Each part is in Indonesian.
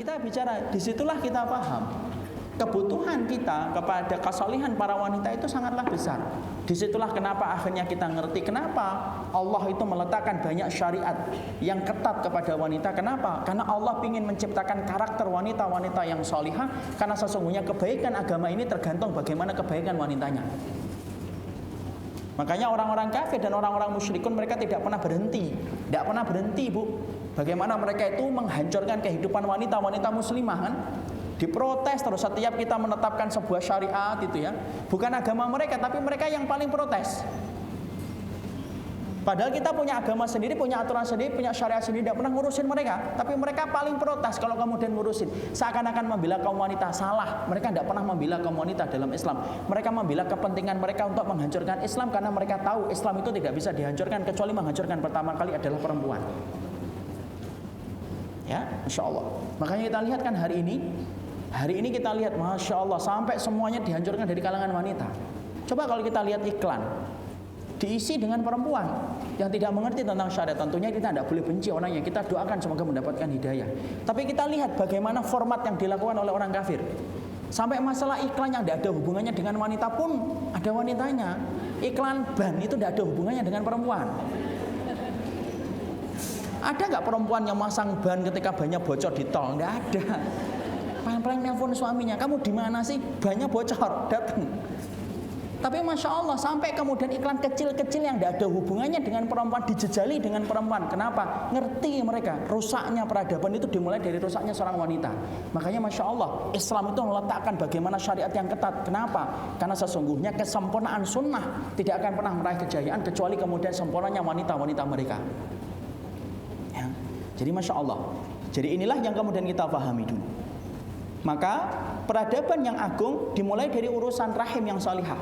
kita bicara, disitulah kita paham kebutuhan kita kepada kesalihan para wanita itu sangatlah besar. Disitulah kenapa akhirnya kita ngerti kenapa Allah itu meletakkan banyak syariat yang ketat kepada wanita. Kenapa? Karena Allah ingin menciptakan karakter wanita-wanita yang salihah. Karena sesungguhnya kebaikan agama ini tergantung bagaimana kebaikan wanitanya. Makanya orang-orang kafir dan orang-orang musyrikun mereka tidak pernah berhenti. Tidak pernah berhenti, Bu. Bagaimana mereka itu menghancurkan kehidupan wanita-wanita muslimah kan? Diprotes terus setiap kita menetapkan sebuah syariat itu ya. Bukan agama mereka, tapi mereka yang paling protes. Padahal kita punya agama sendiri, punya aturan sendiri, punya syariat sendiri, tidak pernah ngurusin mereka. Tapi mereka paling protes kalau kemudian ngurusin. Seakan-akan membela kaum wanita, salah. Mereka tidak pernah membela kaum wanita dalam Islam. Mereka membela kepentingan mereka untuk menghancurkan Islam. Karena mereka tahu Islam itu tidak bisa dihancurkan kecuali menghancurkan pertama kali adalah perempuan. Ya, Masya Allah. Makanya kita lihat kan hari ini kita lihat, Masya Allah, sampai semuanya dihancurkan dari kalangan wanita. Coba kalau kita lihat iklan, diisi dengan perempuan yang tidak mengerti tentang syariat. Tentunya kita tidak boleh benci orangnya, kita doakan semoga mendapatkan hidayah. Tapi kita lihat bagaimana format yang dilakukan oleh orang kafir. Sampai masalah iklan yang tidak ada hubungannya dengan wanita pun ada wanitanya. Iklan ban itu tidak ada hubungannya dengan perempuan. Ada nggak perempuan yang masang ban ketika bannya bocor di tol? Nggak ada. Paling nelfon suaminya, kamu di mana sih? Banyak bocor, datang. Tapi Masya Allah, sampai kemudian iklan kecil-kecil yang tidak ada hubungannya dengan perempuan dijejali dengan perempuan. Kenapa? Ngerti mereka, rusaknya peradaban itu dimulai dari rusaknya seorang wanita. Makanya Masya Allah, Islam itu meletakkan bagaimana syariat yang ketat. Kenapa? Karena sesungguhnya kesempurnaan sunnah tidak akan pernah meraih kejayaan kecuali kemudian sempurnanya wanita-wanita mereka. Ya. Jadi Masya Allah. Jadi inilah yang kemudian kita pahami dulu. Maka peradaban yang agung dimulai dari urusan rahim yang salihah.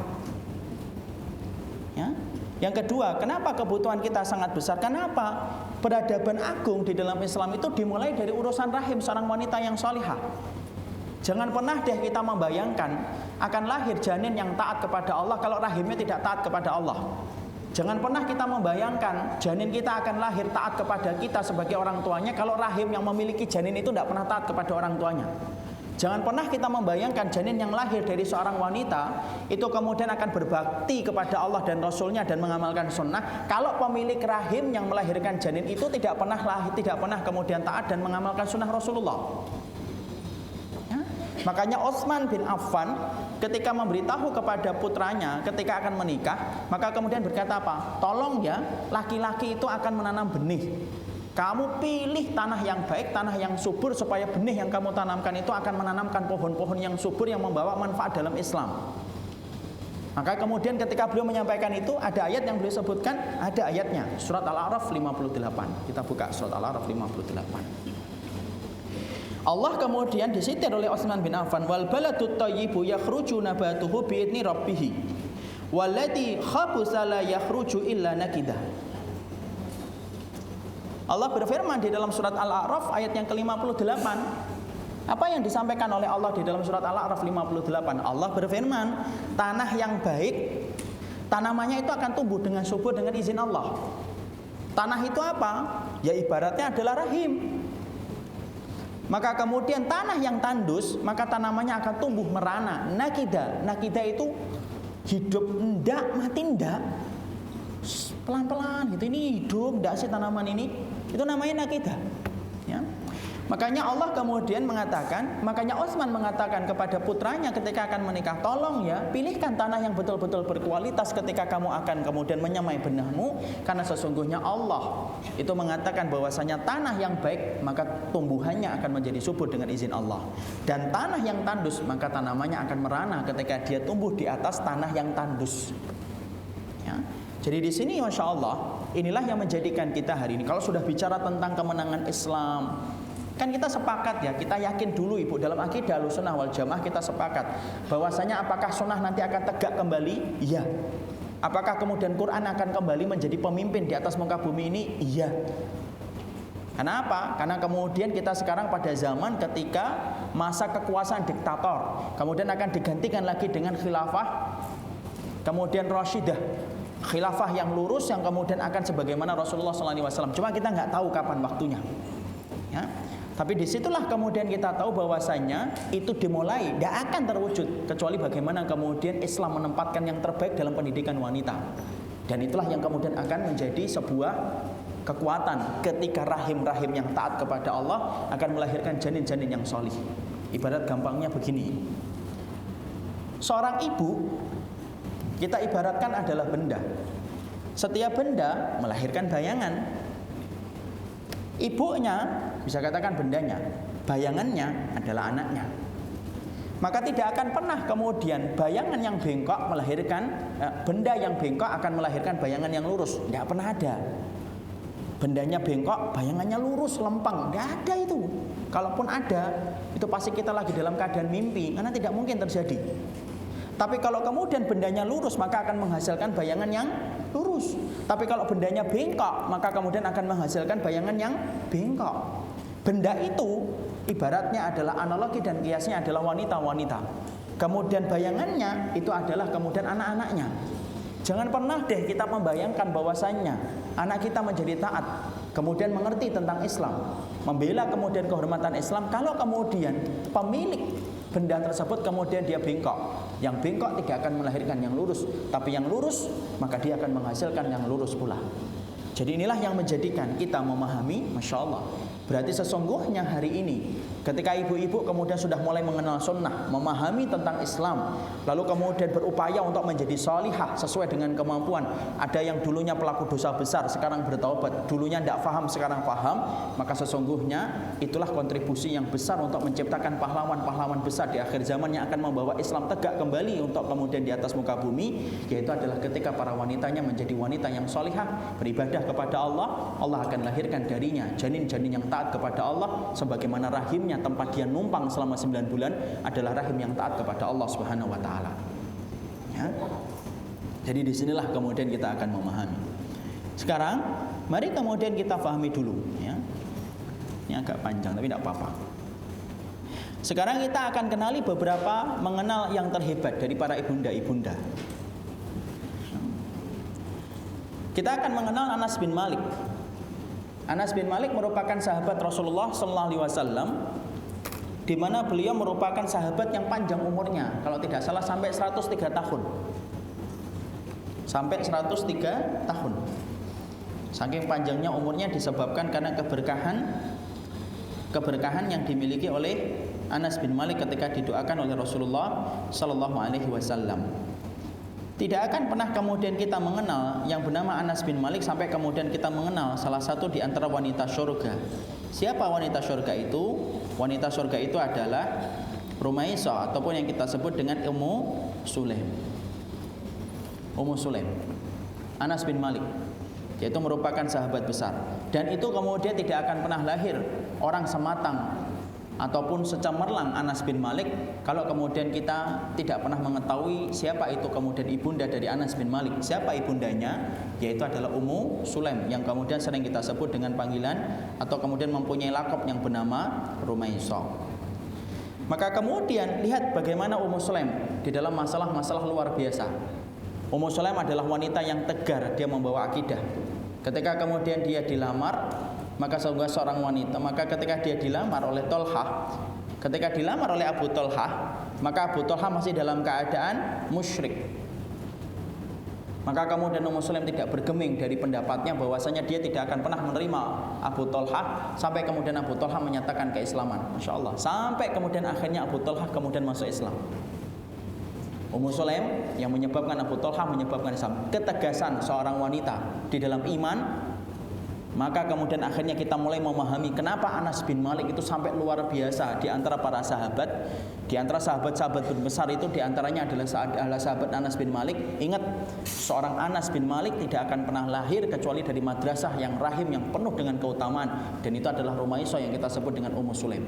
Ya. Yang kedua, kenapa kebutuhan kita sangat besar? Kenapa peradaban agung di dalam Islam itu dimulai dari urusan rahim seorang wanita yang salihah? Jangan pernah deh kita membayangkan akan lahir janin yang taat kepada Allah kalau rahimnya tidak taat kepada Allah. Jangan pernah kita membayangkan janin kita akan lahir taat kepada kita sebagai orang tuanya kalau rahim yang memiliki janin itu tidak pernah taat kepada orang tuanya. Jangan pernah kita membayangkan janin yang lahir dari seorang wanita itu kemudian akan berbakti kepada Allah dan Rasulnya dan mengamalkan sunnah kalau pemilik rahim yang melahirkan janin itu tidak pernah kemudian taat dan mengamalkan sunnah Rasulullah. Ya? Makanya Utsman bin Affan ketika memberitahu kepada putranya ketika akan menikah, maka kemudian berkata apa? Tolong ya, laki-laki itu akan menanam benih. Kamu pilih tanah yang baik, tanah yang subur supaya benih yang kamu tanamkan itu akan menanamkan pohon-pohon yang subur yang membawa manfaat dalam Islam. Maka kemudian ketika beliau menyampaikan itu ada ayat yang beliau sebutkan, ada ayatnya surat Al-A'raf 58. Kita buka surat Al-A'raf 58. Allah kemudian disitir oleh Utsman bin Affan, wal baladut thayyibu yakhruju nabatuhu bi idzni rabbih wallati khabutha la yakhruju illa nakidah. Allah berfirman di dalam surat Al-A'raf ayat yang ke-58. Apa yang disampaikan oleh Allah di dalam surat Al-A'raf 58? Allah berfirman, tanah yang baik tanamannya itu akan tumbuh dengan subur dengan izin Allah. Tanah itu apa? Ya ibaratnya adalah rahim. Maka kemudian tanah yang tandus, maka tanamannya akan tumbuh merana. Nakida itu hidup enggak, mati enggak, pelan-pelan gitu. Ini hidup enggak sih tanaman ini? Itu namanya nakidah. Ya. Makanya Allah kemudian mengatakan, makanya Utsman mengatakan kepada putranya ketika akan menikah, tolong ya, pilihkan tanah yang betul-betul berkualitas ketika kamu akan kemudian menyemai benahmu, karena sesungguhnya Allah itu mengatakan bahwasanya tanah yang baik maka tumbuhannya akan menjadi subur dengan izin Allah. Dan tanah yang tandus maka tanamannya akan merana ketika dia tumbuh di atas tanah yang tandus. Ya. Jadi di sini Masya Allah, inilah yang menjadikan kita hari ini kalau sudah bicara tentang kemenangan Islam, kan kita sepakat ya, kita yakin dulu Ibu dalam akidah Ahlussunnah wal Jamaah kita sepakat bahwasanya apakah sunnah nanti akan tegak kembali? Iya. Apakah kemudian Quran akan kembali menjadi pemimpin di atas muka bumi ini? Iya. Kenapa? Karena kemudian kita sekarang pada zaman ketika masa kekuasaan diktator, kemudian akan digantikan lagi dengan khilafah kemudian Rasyidah, khilafah yang lurus yang kemudian akan sebagaimana Rasulullah SAW. Cuma kita nggak tahu kapan waktunya. Ya. Tapi disitulah kemudian kita tahu bahwasanya itu dimulai, tidak akan terwujud kecuali bagaimana kemudian Islam menempatkan yang terbaik dalam pendidikan wanita. Dan itulah yang kemudian akan menjadi sebuah kekuatan ketika rahim-rahim yang taat kepada Allah akan melahirkan janin-janin yang solih. Ibarat gampangnya begini, seorang ibu kita ibaratkan adalah benda. Setiap benda melahirkan bayangan. Ibunya bisa katakan bendanya, bayangannya adalah anaknya. Maka tidak akan pernah kemudian bayangan yang bengkok melahirkan benda yang bengkok akan melahirkan bayangan yang lurus. Tidak pernah ada. Bendanya bengkok, bayangannya lurus, lempeng. Tidak ada itu. Kalaupun ada, itu pasti kita lagi dalam keadaan mimpi, karena tidak mungkin terjadi. Tapi kalau kemudian bendanya lurus, maka akan menghasilkan bayangan yang lurus. Tapi kalau bendanya bengkok, maka kemudian akan menghasilkan bayangan yang bengkok. Benda itu ibaratnya adalah analogi dan kiasnya adalah wanita-wanita. Kemudian bayangannya itu adalah kemudian anak-anaknya. Jangan pernah deh kita membayangkan bahwasannya anak kita menjadi taat, kemudian mengerti tentang Islam, membela kemudian kehormatan Islam, kalau kemudian pemilik benda tersebut kemudian dia bengkok. Yang bengkok tidak akan melahirkan yang lurus, tapi yang lurus maka dia akan menghasilkan yang lurus pula. Jadi inilah yang menjadikan kita memahami, Masya Allah. Berarti sesungguhnya hari ini ketika ibu-ibu kemudian sudah mulai mengenal sunnah, memahami tentang Islam, lalu kemudian berupaya untuk menjadi salihah sesuai dengan kemampuan. Ada yang dulunya pelaku dosa besar, sekarang bertaubat. Dulunya tidak paham, sekarang paham. Maka sesungguhnya itulah kontribusi yang besar untuk menciptakan pahlawan-pahlawan besar di akhir zaman yang akan membawa Islam tegak kembali untuk kemudian di atas muka bumi. Yaitu adalah ketika para wanitanya menjadi wanita yang salihah, beribadah kepada Allah. Allah akan lahirkan darinya janin-janin yang taat kepada Allah, sebagaimana rahimnya tempat dia numpang selama 9 bulan adalah rahim yang taat kepada Allah Subhanahu wa taala. Ya. Jadi disinilah kemudian kita akan memahami. Sekarang mari kemudian kita pahami dulu, ya. Ini agak panjang tapi tidak apa-apa. Sekarang kita akan kenali beberapa mengenal yang terhebat dari para ibunda-ibunda. Kita akan mengenal Anas bin Malik. Anas bin Malik merupakan sahabat Rasulullah sallallahu alaihi wasallam, di mana beliau merupakan sahabat yang panjang umurnya, kalau tidak salah sampai 103 tahun. Sampai 103 tahun. Saking panjangnya umurnya disebabkan karena keberkahan yang dimiliki oleh Anas bin Malik ketika didoakan oleh Rasulullah sallallahu alaihi wasallam. Tidak akan pernah kemudian kita mengenal yang bernama Anas bin Malik sampai kemudian kita mengenal salah satu di antara wanita surga. Siapa wanita surga itu? Wanita surga itu adalah Rumaisah ataupun yang kita sebut dengan Ummu Sulaim. Ummu Sulaim, Anas bin Malik, yaitu merupakan sahabat besar. Dan itu kemudian tidak akan pernah lahir orang sematang ataupun secemerlang Anas bin Malik kalau kemudian kita tidak pernah mengetahui siapa itu kemudian ibunda dari Anas bin Malik. Siapa ibundanya? Yaitu adalah Ummu Sulaim, yang kemudian sering kita sebut dengan panggilan atau kemudian mempunyai lakop yang bernama Rumaisah. Maka kemudian lihat bagaimana Ummu Sulaim di dalam masalah-masalah luar biasa. Ummu Sulaim adalah wanita yang tegar, dia membawa akidah. Ketika kemudian dia dilamar, maka seorang wanita, maka ketika dia dilamar oleh Tolhah, ketika dilamar oleh Abu Tolhah, maka Abu Tolhah masih dalam keadaan musyrik. Maka kemudian Ummu Sulaim tidak bergeming dari pendapatnya bahwasanya dia tidak akan pernah menerima Abu Tolhah sampai kemudian Abu Tolhah menyatakan keislaman. Masya Allah. Sampai kemudian akhirnya Abu Tolhah kemudian masuk Islam. Ummu Sulaim yang menyebabkan Abu Tolhah menyebabkan Islam. Ketegasan seorang wanita di dalam iman. Maka kemudian akhirnya kita mulai memahami kenapa Anas bin Malik itu sampai luar biasa di antara para sahabat. Di antara sahabat-sahabat besar itu di antaranya adalah sahabat Anas bin Malik. Ingat, seorang Anas bin Malik tidak akan pernah lahir kecuali dari madrasah yang rahim yang penuh dengan keutamaan, dan itu adalah Rumaisah yang kita sebut dengan Ummu Sulaim.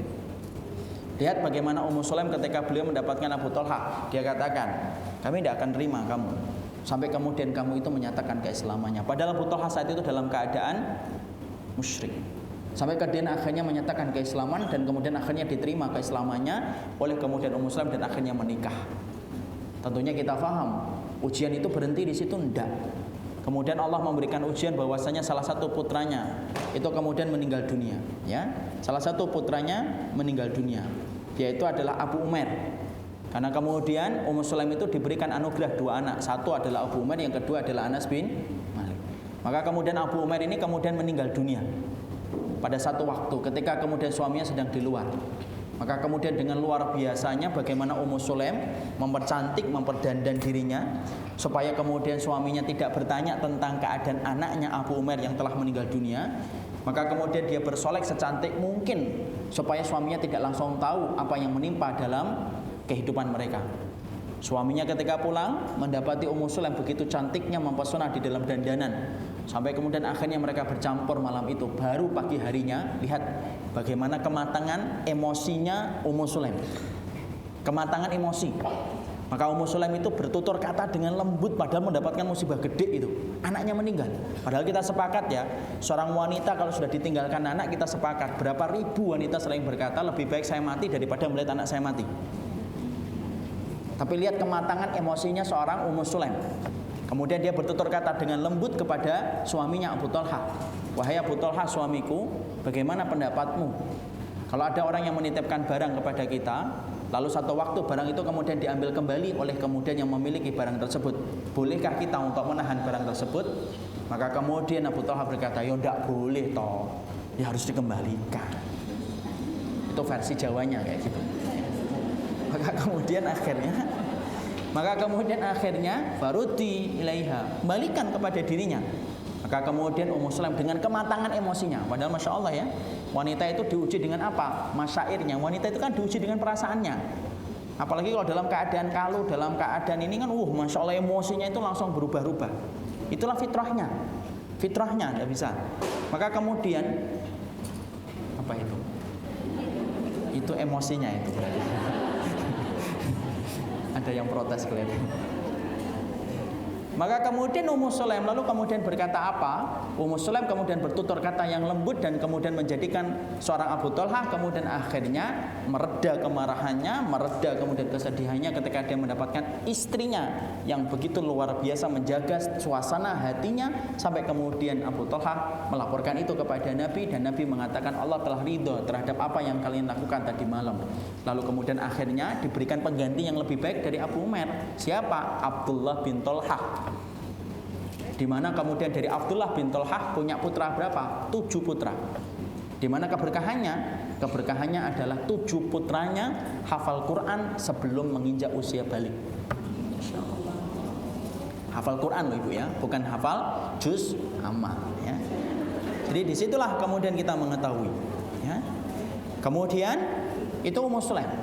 Lihat bagaimana Ummu Sulaim ketika beliau mendapatkan Abu Tolhah, dia katakan, kami tidak akan terima kamu sampai kemudian kamu itu menyatakan keislamannya. Padahal Abu Tolhah saat itu dalam keadaan musyrik. Sampai kemudian akhirnya menyatakan keislaman dan kemudian akhirnya diterima keislamannya oleh kemudian Ummu Sulaim dan akhirnya menikah. Tentunya kita paham, ujian itu berhenti di situ enggak. Kemudian Allah memberikan ujian bahwasanya salah satu putranya itu kemudian meninggal dunia, ya. Salah satu putranya meninggal dunia, yaitu adalah Abu Umair. Karena kemudian Ummu Sulaim itu diberikan anugerah 2 anak. Satu adalah Abu Umair, yang kedua adalah Anas bin Malik. Maka kemudian Abu Umair ini kemudian meninggal dunia pada satu waktu ketika kemudian suaminya sedang di luar. Maka kemudian dengan luar biasanya bagaimana Ummu Sulaim mempercantik, memperdandan dirinya supaya kemudian suaminya tidak bertanya tentang keadaan anaknya Abu Umair yang telah meninggal dunia. Maka kemudian dia bersolek secantik mungkin supaya suaminya tidak langsung tahu apa yang menimpa dalam kehidupan mereka. Suaminya ketika pulang mendapati Ummu Sulaim begitu cantiknya mempesona di dalam dandanan, sampai kemudian akhirnya mereka bercampur malam itu. Baru pagi harinya lihat bagaimana kematangan emosinya Ummu Sulaim, kematangan emosi. Maka Ummu Sulaim itu bertutur kata dengan lembut padahal mendapatkan musibah gede itu. Anaknya meninggal. Padahal kita sepakat ya, seorang wanita kalau sudah ditinggalkan anak, kita sepakat berapa ribu wanita sering berkata lebih baik saya mati daripada melihat anak saya mati. Tapi lihat kematangan emosinya seorang Ummu Sulaim. Kemudian dia bertutur kata dengan lembut kepada suaminya Abu Talha. Wahai Abu Talha suamiku, bagaimana pendapatmu? Kalau ada orang yang menitipkan barang kepada kita, lalu satu waktu barang itu kemudian diambil kembali oleh kemudian yang memiliki barang tersebut, bolehkah kita untuk menahan barang tersebut? Maka kemudian Abu Talha berkata, ya tidak boleh toh, ya harus dikembalikan. Itu versi Jawanya kayak gitu. Maka kemudian akhirnya farudi ilaiha, balikan kepada dirinya. Maka kemudian Ummu Sulaim dengan kematangan emosinya, padahal masya Allah ya, wanita itu diuji dengan apa? Masyairnya. Wanita itu kan diuji dengan perasaannya. Apalagi kalau dalam keadaan kalu, dalam keadaan ini kan masya Allah emosinya itu langsung berubah-ubah. Itulah fitrahnya. Fitrahnya tidak bisa. Maka kemudian apa itu? Itu emosinya itu berarti. Ada yang protes kelihatan. Maka kemudian Ummu Sulaim lalu kemudian berkata apa? Ummu Sulaim kemudian bertutur kata yang lembut dan kemudian menjadikan seorang Abu Talha kemudian akhirnya mereda kemarahannya, mereda kemudian kesedihannya ketika dia mendapatkan istrinya yang begitu luar biasa menjaga suasana hatinya, sampai kemudian Abu Talha melaporkan itu kepada Nabi dan Nabi mengatakan Allah telah ridho terhadap apa yang kalian lakukan tadi malam. Lalu kemudian akhirnya diberikan pengganti yang lebih baik dari Abu Umair. Siapa? Abdullah bin Talha. Di mana kemudian dari Abdullah bin Talha punya putra berapa? 7 putra. Di mana keberkahannya? Keberkahannya adalah 7 putranya hafal Quran sebelum menginjak usia balik. Hafal Quran loh ibu ya, bukan hafal juz amma ya. Jadi disitulah kemudian kita mengetahui ya. Kemudian itu Ummu Sulaim.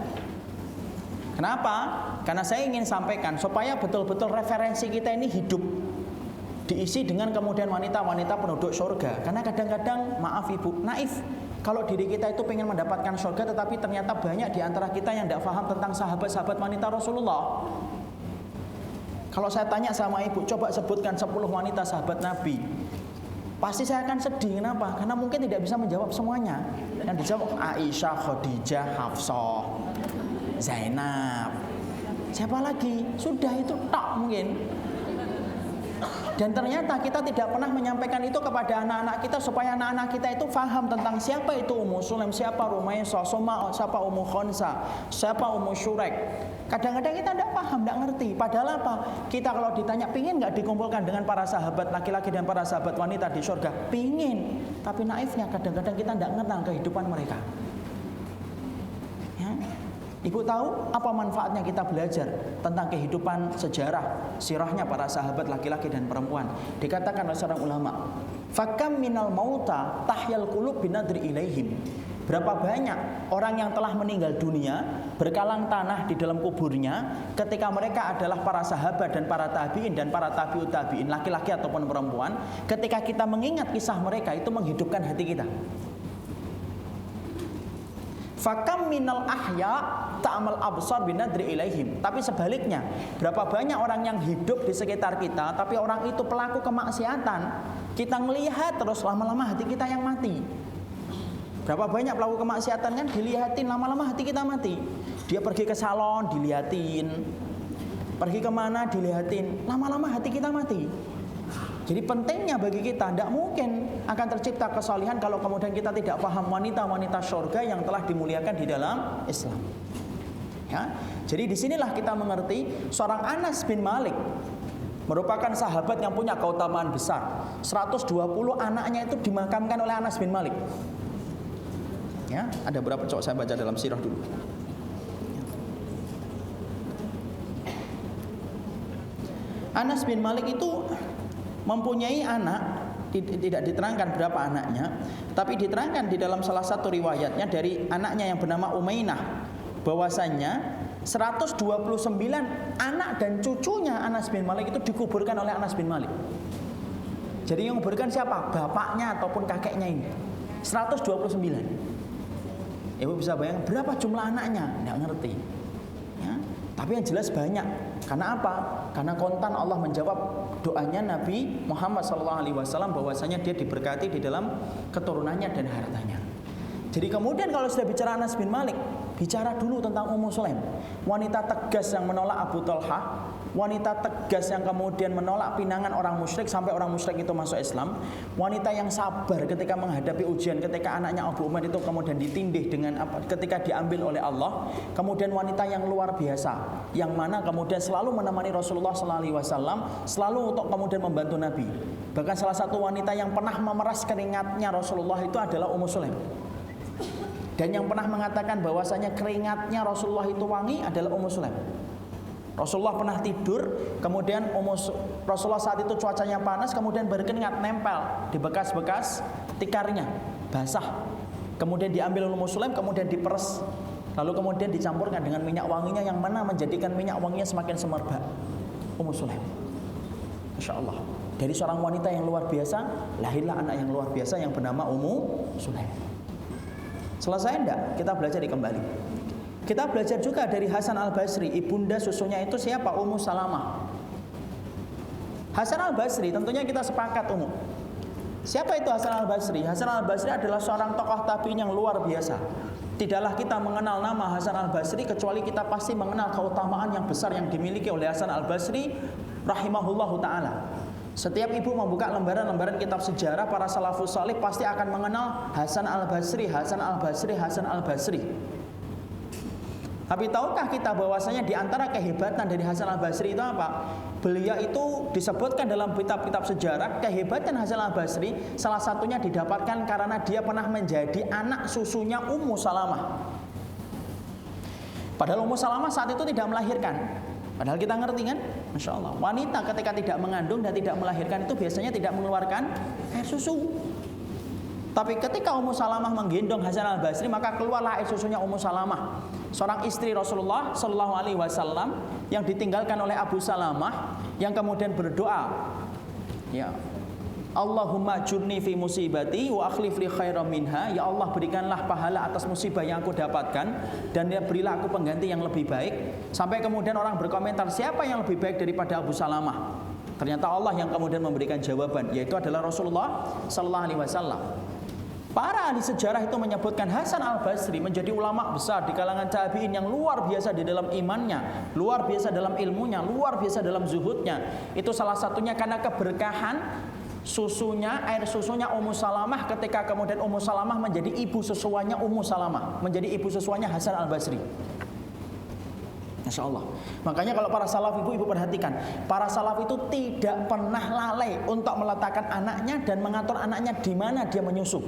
Kenapa? Karena saya ingin sampaikan supaya betul-betul referensi kita ini hidup, diisi dengan kemudian wanita-wanita penduduk surga. Karena kadang-kadang maaf ibu, naif kalau diri kita itu pengen mendapatkan surga, tetapi ternyata banyak di antara kita yang tidak paham tentang sahabat-sahabat wanita Rasulullah. Kalau saya tanya sama ibu, coba sebutkan 10 wanita sahabat Nabi, pasti saya akan sedih. Kenapa? Karena mungkin tidak bisa menjawab semuanya. Yang dijawab Aisyah, Khadijah, Hafsah, Zainab, siapa lagi? Sudah itu tok mungkin. Dan ternyata kita tidak pernah menyampaikan itu kepada anak-anak kita supaya anak-anak kita itu faham tentang siapa itu Ummu Sulaim, siapa Rumaisah, siapa Ummu Khonsa, siapa Ummu Syurek. Kadang-kadang kita tidak paham, tidak ngerti. Padahal apa? Kita kalau ditanya pingin nggak dikumpulkan dengan para sahabat laki-laki dan para sahabat wanita di surga? Pingin. Tapi naifnya kadang-kadang kita tidak mengenal kehidupan mereka. Ya. Ibu tahu apa manfaatnya kita belajar tentang kehidupan sejarah sirahnya para sahabat laki-laki dan perempuan? Dikatakan oleh seorang ulama, fakam minal mauta tahyal qulub binadri ilaihim. Berapa banyak orang yang telah meninggal dunia berkalang tanah di dalam kuburnya ketika mereka adalah para sahabat dan para tabi'in dan para tabi'ut tabi'in, laki-laki ataupun perempuan. Ketika kita mengingat kisah mereka, itu menghidupkan hati kita. Fakam minal ahya ta'amal absar binadri ilaihim. Tapi sebaliknya, berapa banyak orang yang hidup di sekitar kita, tapi orang itu pelaku kemaksiatan, kita melihat terus, lama-lama hati kita yang mati. Berapa banyak pelaku kemaksiatan kan dilihatin, lama-lama hati kita mati. Dia pergi ke salon dilihatin, pergi kemana dilihatin, lama-lama hati kita mati. Jadi pentingnya bagi kita, tidak mungkin akan tercipta kesalihan kalau kemudian kita tidak paham wanita-wanita surga yang telah dimuliakan di dalam Islam. Ya, jadi disinilah kita mengerti seorang Anas bin Malik merupakan sahabat yang punya keutamaan besar. 120 anaknya itu dimakamkan oleh Anas bin Malik. Ya, ada berapa cowok saya baca dalam sirah dulu. Anas bin Malik itu mempunyai anak, tidak diterangkan berapa anaknya, tapi diterangkan di dalam salah satu riwayatnya dari anaknya yang bernama Umainah bahwasannya 129 anak dan cucunya Anas bin Malik itu dikuburkan oleh Anas bin Malik. Jadi yang kuburkan siapa? Bapaknya ataupun kakeknya ini. 129. Ibu bisa bayangkan berapa jumlah anaknya? Tidak ngerti. Ya, tapi yang jelas banyak. Karena apa? Karena kontan Allah menjawab doanya Nabi Muhammad SAW bahwasanya dia diberkati di dalam keturunannya dan hartanya. Jadi kemudian kalau sudah bicara Anas bin Malik, bicara dulu tentang Ummu Sulaim, wanita tegas yang menolak Abu Talha, wanita tegas yang kemudian menolak pinangan orang musyrik sampai orang musyrik itu masuk Islam, wanita yang sabar ketika menghadapi ujian, ketika anaknya Abu Umair itu kemudian ditindih dengan apa, ketika diambil oleh Allah, kemudian wanita yang luar biasa, yang mana kemudian selalu menemani Rasulullah SAW, selalu untuk kemudian membantu Nabi. Bahkan salah satu wanita yang pernah memeras keringatnya Rasulullah itu adalah Ummu Sulaim. Dan yang pernah mengatakan bahwasanya keringatnya Rasulullah itu wangi adalah Ummu Sulaim. Rasulullah pernah tidur, kemudian Rasulullah saat itu cuacanya panas, kemudian berkeringat nempel di bekas-bekas tikarnya, basah. Kemudian diambil Ummu Sulaim, kemudian diperes, lalu kemudian dicampurkan dengan minyak wanginya yang mana menjadikan minyak wanginya semakin semerbak. Ummu Sulaim, Masya Allah. Dari seorang wanita yang luar biasa, lahirlah anak yang luar biasa yang bernama Ummu Sulaim. Selesai enggak? Kita belajar kembali. Kita belajar juga dari Hasan al-Basri, ibunda susunya itu siapa? Ummu Salamah. Hasan al-Basri tentunya kita sepakat umum. Siapa itu Hasan al-Basri? Hasan al-Basri adalah seorang tokoh tabi'in yang luar biasa. Tidaklah kita mengenal nama Hasan al-Basri kecuali kita pasti mengenal keutamaan yang besar yang dimiliki oleh Hasan al-Basri rahimahullahu ta'ala. Setiap ibu membuka lembaran-lembaran kitab sejarah para salafus salih pasti akan mengenal Hasan al-Basri, Hasan al-Basri, Hasan al-Basri. Tapi tahukah kita bahwasanya di antara kehebatan dari Hasan al-Basri itu apa? Beliau itu disebutkan dalam kitab-kitab sejarah, kehebatan Hasan al-Basri salah satunya didapatkan karena dia pernah menjadi anak susunya Ummu Salamah. Padahal Ummu Salamah saat itu tidak melahirkan. Padahal kita ngerti kan? Masya Allah, wanita ketika tidak mengandung dan tidak melahirkan itu biasanya tidak mengeluarkan air susu. Tapi ketika Ummu Salamah menggendong Hasan al-Basri, maka keluarlah air susunya Ummu Salamah, seorang istri Rasulullah Sallallahu Alaihi Wasallam yang ditinggalkan oleh Abu Salamah, yang kemudian berdoa, ya Allahumma jurni fi musibati wa akhlif li khairan minha. Ya Allah, berikanlah pahala atas musibah yang aku dapatkan dan berilah aku pengganti yang lebih baik. Sampai kemudian orang berkomentar, siapa yang lebih baik daripada Abu Salamah? Ternyata Allah yang kemudian memberikan jawaban, yaitu adalah Rasulullah Sallallahu Alaihi Wasallam. Para ahli sejarah itu menyebutkan Hasan al-Basri menjadi ulama besar di kalangan tabi'in yang luar biasa di dalam imannya, luar biasa dalam ilmunya, luar biasa dalam zuhudnya. Itu salah satunya karena keberkahan susunya, air susunya Ummu Salamah ketika kemudian Ummu Salamah menjadi ibu susuannya Ummu Salamah, menjadi ibu susuannya Hasan al-Basri. Masya Allah. Makanya kalau para salaf ibu perhatikan, para salaf itu tidak pernah lalai untuk meletakkan anaknya dan mengatur anaknya di mana dia menyusu.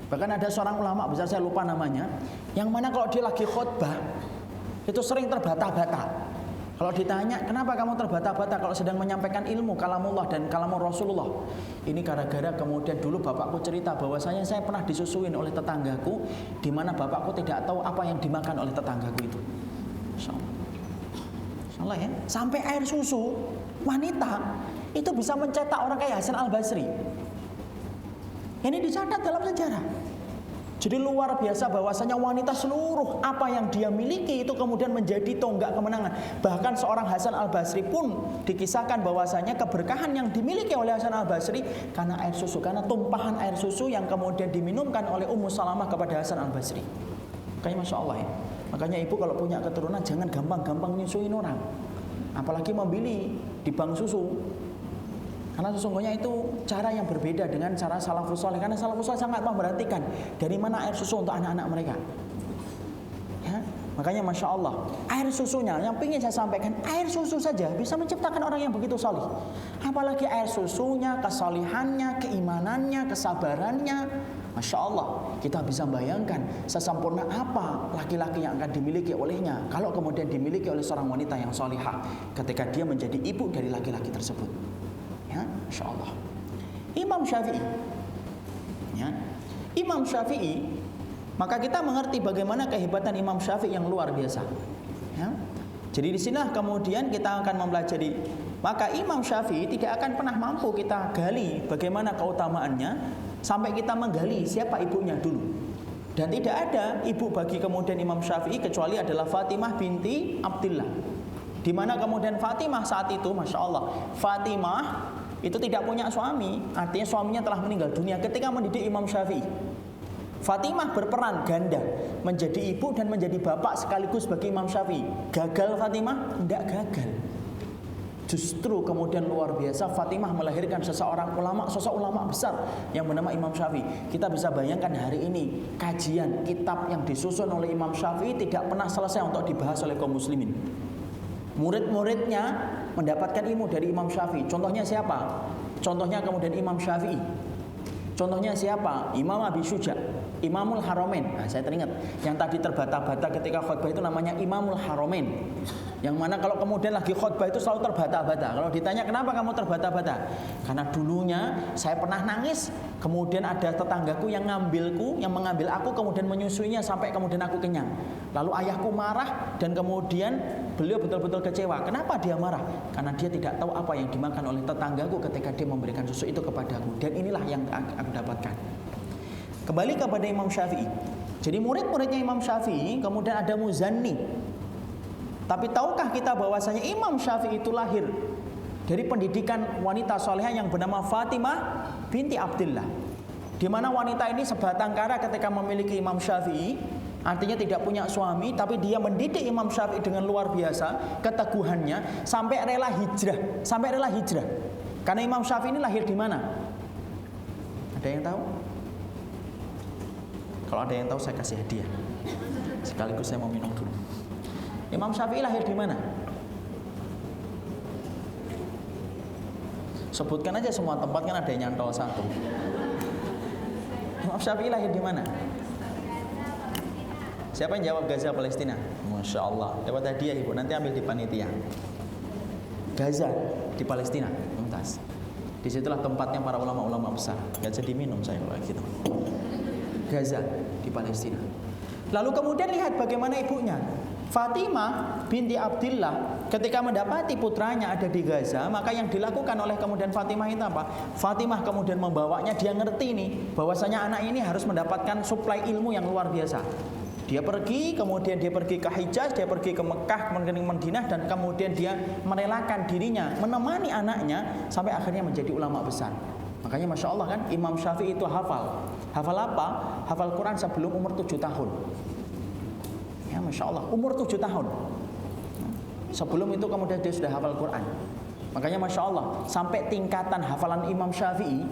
Bahkan ada seorang ulama besar, saya lupa namanya, yang mana kalau dia lagi khutbah itu sering terbata-bata. Kalau ditanya, kenapa kamu terbata-bata kalau sedang menyampaikan ilmu kalamullah dan kalamur Rasulullah? Ini gara-gara kemudian dulu bapakku cerita bahwasanya saya pernah disusuin oleh tetanggaku, di mana bapakku tidak tahu apa yang dimakan oleh tetanggaku itu. Salah ya, sampai air susu wanita itu bisa mencetak orang kayak Hasan al-Basri. Ini dicatat dalam sejarah. Jadi luar biasa bahwasanya wanita seluruh apa yang dia miliki itu kemudian menjadi tonggak kemenangan. Bahkan seorang Hasan al-Basri pun dikisahkan bahwasanya keberkahan yang dimiliki oleh Hasan al-Basri karena air susu, karena tumpahan air susu yang kemudian diminumkan oleh Ummu Salamah kepada Hasan al-Basri. Kayaknya Masya Allah ya. Makanya ibu kalau punya keturunan jangan gampang-gampang nyusuin orang, apalagi membeli di bank susu. Karena sesungguhnya itu cara yang berbeda dengan cara salafus saleh. Karena salafus saleh sangat memperhatikan dari mana air susu untuk anak-anak mereka. Ya, makanya Masya Allah, air susunya yang ingin saya sampaikan, air susu saja bisa menciptakan orang yang begitu salih. Apalagi air susunya, kesalihannya, keimanannya, kesabarannya. Masya Allah, kita bisa bayangkan sesempurna apa laki-laki yang akan dimiliki olehnya kalau kemudian dimiliki oleh seorang wanita yang salihah ketika dia menjadi ibu dari laki-laki tersebut. Ya, Masya Allah. Imam Syafi'i, ya, Imam Syafi'i, maka kita mengerti bagaimana kehebatan Imam Syafi'i yang luar biasa. Ya. Jadi di sinilah kemudian kita akan mempelajari. Maka Imam Syafi'i tidak akan pernah mampu kita gali bagaimana keutamaannya sampai kita menggali siapa ibunya dulu. Dan tidak ada ibu bagi kemudian Imam Syafi'i kecuali adalah Fatimah binti Abdillah. Di mana kemudian Fatimah saat itu, Masya Allah, Fatimah itu tidak punya suami, artinya suaminya telah meninggal dunia ketika mendidik Imam Syafi'i. Fatimah berperan ganda, menjadi ibu dan menjadi bapak sekaligus bagi Imam Syafi'i. Gagal Fatimah? Tidak gagal. Justru kemudian luar biasa Fatimah melahirkan seseorang ulama, sosok ulama besar yang bernama Imam Syafi'i. Kita bisa bayangkan hari ini kajian kitab yang disusun oleh Imam Syafi'i tidak pernah selesai untuk dibahas oleh kaum muslimin. Murid-muridnya mendapatkan ilmu dari Imam Syafi'i. Contohnya siapa? Contohnya kemudian Imam Syafi'i. Contohnya siapa? Imam Abi Syuja, Imamul Haramain. Nah, saya teringat yang tadi terbata-bata ketika khutbah itu namanya Imamul Haramain. Yang mana kalau kemudian lagi khutbah itu selalu terbata-bata. Kalau ditanya kenapa kamu terbata-bata? Karena dulunya saya pernah nangis, kemudian ada tetanggaku yang mengambil aku kemudian menyusuinya sampai kemudian aku kenyang. Lalu ayahku marah dan kemudian beliau betul-betul kecewa. Kenapa dia marah? Karena dia tidak tahu apa yang dimakan oleh tetanggaku ketika dia memberikan susu itu kepadaku. Dan inilah yang aku dapatkan. Kembali kepada Imam Syafi'i. Jadi murid-muridnya Imam Syafi'i kemudian ada Muzanni. Tapi tahukah kita bahwasanya Imam Syafi'i itu lahir dari pendidikan wanita salehah yang bernama Fatimah binti Abdillah. Di mana wanita ini sebatang kara ketika memiliki Imam Syafi'i, artinya tidak punya suami, tapi dia mendidik Imam Syafi'i dengan luar biasa keteguhannya sampai rela hijrah. Karena Imam Syafi'i ini lahir di mana? Ada yang tahu? Kalau ada yang tahu saya kasih hadiah. Sekaligus saya mau minum dulu. Imam Syafi'i lahir di mana? Sebutkan aja semua tempat, kan ada yang nyantol satu. Imam Syafi'i lahir di mana? Siapa yang jawab? Gaza, Palestina. Masya Allah. Dapat hadiah ibu, nanti ambil di panitia. Gaza di Palestina, Mumtaz. Disitulah tempatnya para ulama-ulama besar. Gak jadi minum saya kalau gitu. Gaza di Palestina. Lalu kemudian lihat bagaimana ibunya. Fatimah binti Abdillah ketika mendapati putranya ada di Gaza, maka yang dilakukan oleh kemudian Fatimah itu apa? Fatimah kemudian membawanya, dia ngerti nih bahwasanya anak ini harus mendapatkan suplai ilmu yang luar biasa. Dia pergi, kemudian dia pergi ke Hijaz, dia pergi ke Mekah, kemudian ke Madinah, dan kemudian dia merelakan dirinya menemani anaknya sampai akhirnya menjadi ulama besar. Makanya Masya Allah kan Imam Syafi'i itu hafal apa? Hafal Quran sebelum umur 7 tahun. Ya Masya Allah, umur 7 tahun. Sebelum itu kemudian dia sudah hafal Quran. Makanya Masya Allah, sampai tingkatan hafalan Imam Syafi'i,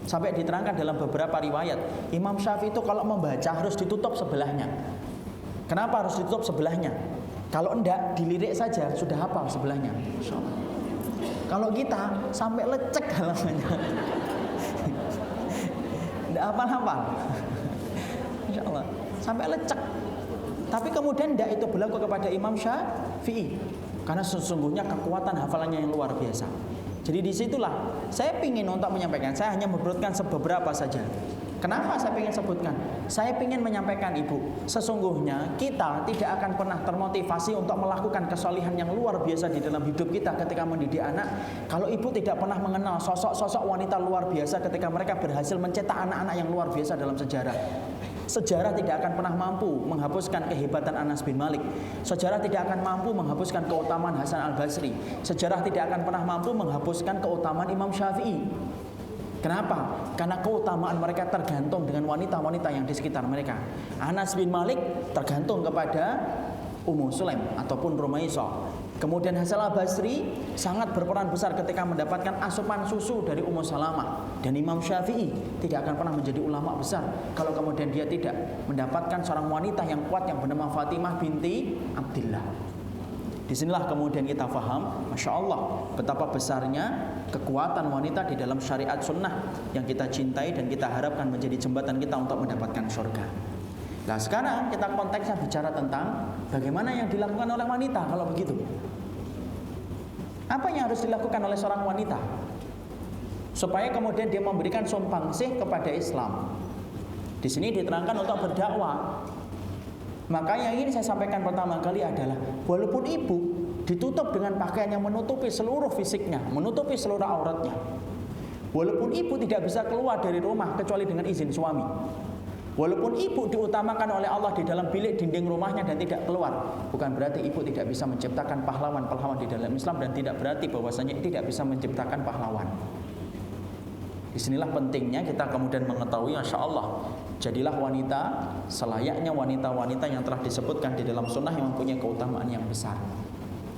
sampai diterangkan dalam beberapa riwayat, Imam Syafi'i itu kalau membaca harus ditutup sebelahnya. Kenapa harus ditutup sebelahnya? Kalau enggak, dilirik saja sudah hafal sebelahnya. Masya Allah. Kalau kita sampai lecek halamannya, enggak hafal-hafal. Masya Allah, sampai lecek. Tapi kemudian tidak itu berlaku kepada Imam Syafi'i, karena sesungguhnya kekuatan hafalannya yang luar biasa. Jadi disitulah saya ingin untuk menyampaikan. Saya hanya menyebutkan beberapa saja. Kenapa saya ingin sebutkan? Saya ingin menyampaikan ibu, sesungguhnya kita tidak akan pernah termotivasi untuk melakukan kesalihan yang luar biasa di dalam hidup kita ketika mendidik anak, kalau ibu tidak pernah mengenal sosok-sosok wanita luar biasa ketika mereka berhasil mencetak anak-anak yang luar biasa dalam sejarah. Sejarah tidak akan pernah mampu menghapuskan kehebatan Anas bin Malik. Sejarah tidak akan mampu menghapuskan keutamaan Hasan al-Basri. Sejarah tidak akan pernah mampu menghapuskan keutamaan Imam Syafi'i. Kenapa? Karena keutamaan mereka tergantung dengan wanita-wanita yang di sekitar mereka. Anas bin Malik tergantung kepada Ummu Sulaim ataupun Rumaisah. Kemudian Hasan al-Basri sangat berperan besar ketika mendapatkan asupan susu dari Ummu Salamah. Dan Imam Syafi'i tidak akan pernah menjadi ulama besar kalau kemudian dia tidak mendapatkan seorang wanita yang kuat yang bernama Fatimah binti Abdillah. Disinilah kemudian kita paham, Masya Allah, betapa besarnya kekuatan wanita di dalam syariat sunnah yang kita cintai dan kita harapkan menjadi jembatan kita untuk mendapatkan surga. Nah sekarang kita konteksnya bicara tentang bagaimana yang dilakukan oleh wanita kalau begitu. Apa yang harus dilakukan oleh seorang wanita supaya kemudian dia memberikan sumbangsih kepada Islam? Di sini diterangkan untuk berdakwah. Maka yang ingin saya sampaikan pertama kali adalah walaupun ibu ditutup dengan pakaian yang menutupi seluruh fisiknya, menutupi seluruh auratnya, walaupun ibu tidak bisa keluar dari rumah kecuali dengan izin suami, walaupun ibu diutamakan oleh Allah di dalam bilik dinding rumahnya dan tidak keluar, bukan berarti ibu tidak bisa menciptakan pahlawan-pahlawan di dalam Islam, dan tidak berarti bahwasanya tidak bisa menciptakan pahlawan. Disinilah pentingnya kita kemudian mengetahui, Masya Allah, jadilah wanita selayaknya wanita-wanita yang telah disebutkan di dalam sunnah yang mempunyai keutamaan yang besar.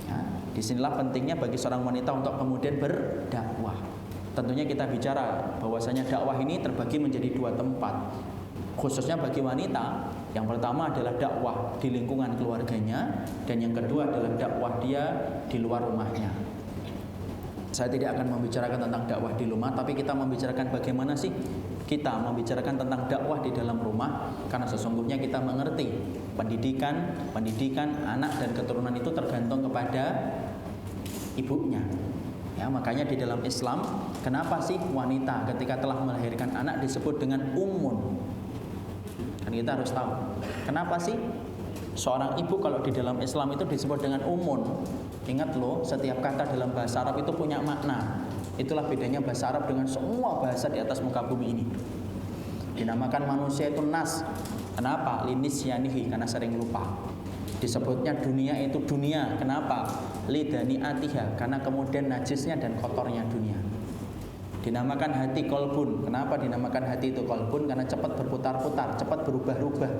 Ya, disinilah pentingnya bagi seorang wanita untuk kemudian berdakwah. Tentunya kita bicara bahwasanya dakwah ini terbagi menjadi dua tempat, khususnya bagi wanita. Yang pertama adalah dakwah di lingkungan keluarganya, dan yang kedua adalah dakwah dia di luar rumahnya. Saya tidak akan membicarakan tentang dakwah di rumah, tapi kita membicarakan bagaimana sih kita membicarakan tentang dakwah di dalam rumah, karena sesungguhnya kita mengerti pendidikan anak dan keturunan itu tergantung kepada ibunya. Ya, makanya di dalam Islam, kenapa sih wanita ketika telah melahirkan anak disebut dengan ummun? Kan kita harus tahu, kenapa sih seorang ibu kalau di dalam Islam itu disebut dengan ummun? Ingat loh, setiap kata dalam bahasa Arab itu punya makna. Itulah bedanya bahasa Arab dengan semua bahasa di atas muka bumi ini. Dinamakan manusia itu nas. Kenapa? Linisyanihi, karena sering lupa. Disebutnya dunia itu dunia. Kenapa? Lidani atiha, karena kemudian najisnya dan kotornya dunia. Dinamakan hati kolbun. Kenapa dinamakan hati itu kolbun? Karena cepat berputar-putar, cepat berubah-ubah.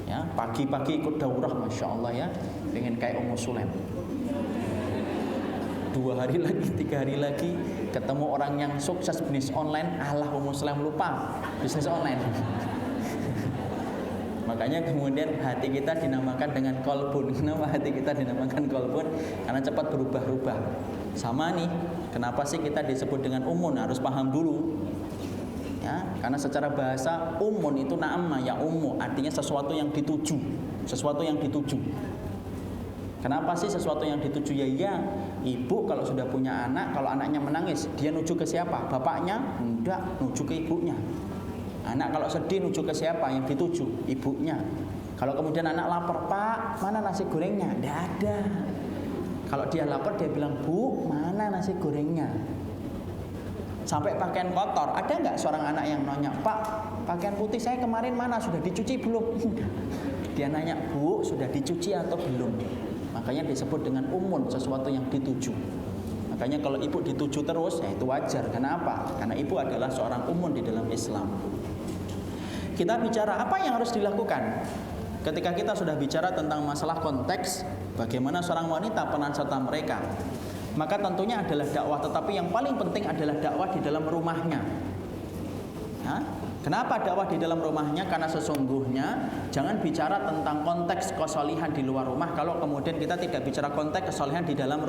Ya, pagi-pagi ikut daurah, Masya Allah ya, pengen kayak Ummu Sulaim. 2 hari lagi, 3 hari lagi ketemu orang yang sukses bisnis online, alah Ummu Sulaim lupa bisnis online. Makanya kemudian hati kita dinamakan dengan kolbun. Kenapa hati kita dinamakan kolbun? Karena cepat berubah-ubah. Sama nih, kenapa sih kita disebut dengan ummun? Harus paham dulu. Ya, karena secara bahasa ummun itu nama ya ummu, artinya sesuatu yang dituju, sesuatu yang dituju. Kenapa sih sesuatu yang dituju? Ya, ibu kalau sudah punya anak, kalau anaknya menangis, dia nuju ke siapa? Bapaknya? Enggak, nuju ke ibunya. Anak kalau sedih nuju ke siapa? Yang dituju, ibunya. Kalau kemudian anak lapar, Pak, mana nasi gorengnya? Enggak ada. Kalau dia lapar, dia bilang, Bu, mana nasi gorengnya? Sampai pakaian kotor, ada nggak seorang anak yang nanya, Pak, pakaian putih saya kemarin mana? Sudah dicuci belum? Dia nanya, Bu, sudah dicuci atau belum? Makanya disebut dengan ummun, sesuatu yang dituju. Makanya kalau ibu dituju terus, ya itu wajar. Kenapa? Karena ibu adalah seorang ummun di dalam Islam. Kita bicara apa yang harus dilakukan ketika kita sudah bicara tentang masalah konteks bagaimana seorang wanita peran serta mereka. Maka tentunya adalah dakwah, tetapi yang paling penting adalah dakwah di dalam rumahnya. Kenapa dakwah di dalam rumahnya? Karena sesungguhnya jangan bicara tentang konteks kesolihan di luar rumah kalau kemudian kita tidak bicara konteks kesolihan di dalam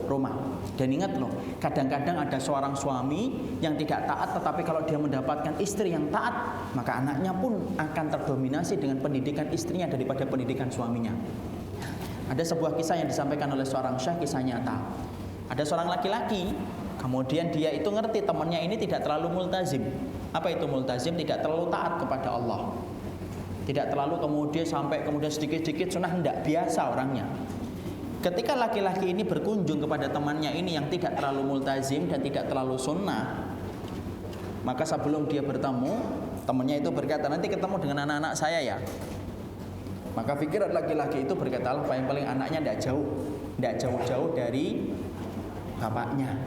rumah. Dan ingat loh, kadang-kadang ada seorang suami yang tidak taat, tetapi kalau dia mendapatkan istri yang taat, maka anaknya pun akan terdominasi dengan pendidikan istrinya daripada pendidikan suaminya. Ada sebuah kisah yang disampaikan oleh seorang syekh, kisah nyata. Ada seorang laki-laki, kemudian dia itu ngerti temannya ini tidak terlalu multazim. Apa itu multazim? Tidak terlalu taat kepada Allah. Tidak terlalu kemudian sampai kemudian sedikit-sedikit sunnah, hendak biasa orangnya. Ketika laki-laki ini berkunjung kepada temannya ini yang tidak terlalu multazim dan tidak terlalu sunnah, maka sebelum dia bertemu, temannya itu berkata, nanti ketemu dengan anak-anak saya ya. Maka pikiran laki-laki itu berkata, paling-paling anaknya tidak jauh-jauh dari bapaknya.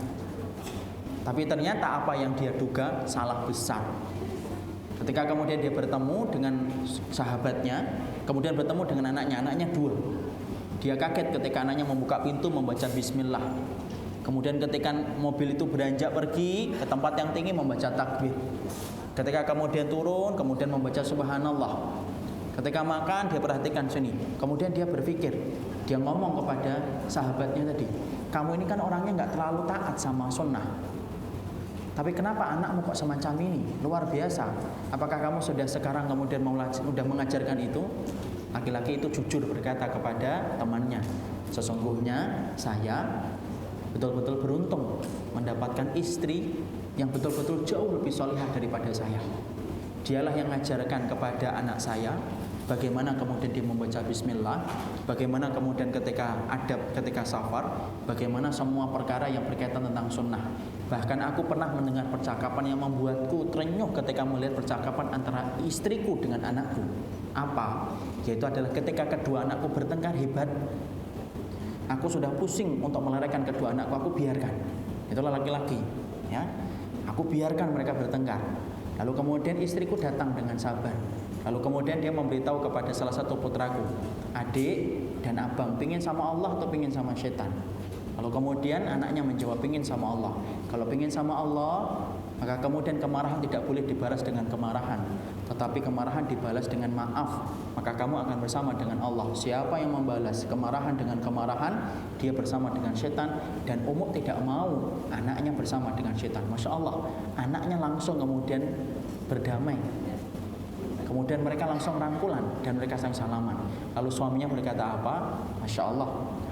Tapi ternyata apa yang dia duga salah besar. Ketika kemudian dia bertemu dengan sahabatnya, kemudian bertemu dengan anaknya 2. Dia kaget ketika anaknya membuka pintu membaca bismillah. Kemudian ketika mobil itu beranjak pergi ke tempat yang tinggi membaca takbir. Ketika kemudian turun kemudian membaca subhanallah. Ketika makan dia perhatikan sini. Kemudian dia berpikir, dia ngomong kepada sahabatnya tadi, kamu ini kan orangnya nggak terlalu taat sama sunnah. Tapi kenapa anakmu kok semacam ini? Luar biasa. Apakah kamu sudah sekarang kemudian sudah mengajarkan itu? Laki-laki itu jujur berkata kepada temannya, sesungguhnya saya betul-betul beruntung mendapatkan istri yang betul-betul jauh lebih salihah daripada saya. Dialah yang mengajarkan kepada anak saya bagaimana kemudian dia membaca bismillah, bagaimana kemudian ketika adab, ketika safar, bagaimana semua perkara yang berkaitan tentang sunnah. Bahkan aku pernah mendengar percakapan yang membuatku terenyuh ketika melihat percakapan antara istriku dengan anakku. Apa? Yaitu adalah ketika kedua anakku bertengkar hebat, aku sudah pusing untuk melarikan kedua anakku, aku biarkan. Itulah laki-laki, ya. Aku biarkan mereka bertengkar. Lalu kemudian istriku datang dengan sabar. Lalu kemudian dia memberitahu kepada salah satu putraku, adik dan abang, pingin sama Allah atau pingin sama setan? Lalu kemudian anaknya menjawab, pingin sama Allah. Kalau pingin sama Allah, maka kemudian kemarahan tidak boleh dibalas dengan kemarahan, tetapi kemarahan dibalas dengan maaf. Maka kamu akan bersama dengan Allah. Siapa yang membalas kemarahan dengan kemarahan, dia bersama dengan setan. Dan Ummu tidak mau anaknya bersama dengan setan. Masya Allah, anaknya langsung kemudian berdamai. Kemudian mereka langsung rangkulan dan mereka saling salaman. Lalu suaminya berkata apa? Masya Allah,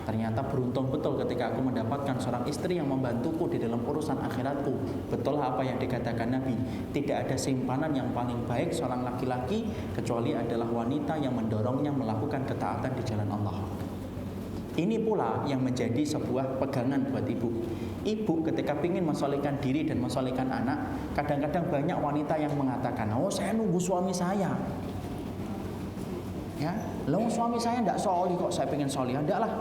ternyata beruntung betul ketika aku mendapatkan seorang istri yang membantuku di dalam urusan akhiratku. Betul apa yang dikatakan Nabi, tidak ada simpanan yang paling baik seorang laki-laki kecuali adalah wanita yang mendorongnya melakukan ketaatan di jalan Allah. Ini pula yang menjadi sebuah pegangan buat ibu. Ibu ketika ingin mensolehkan diri dan mensolehkan anak, kadang-kadang banyak wanita yang mengatakan, oh saya nunggu suami saya. Ya, loh suami saya tidak solih kok saya pengen solih, enggak lah.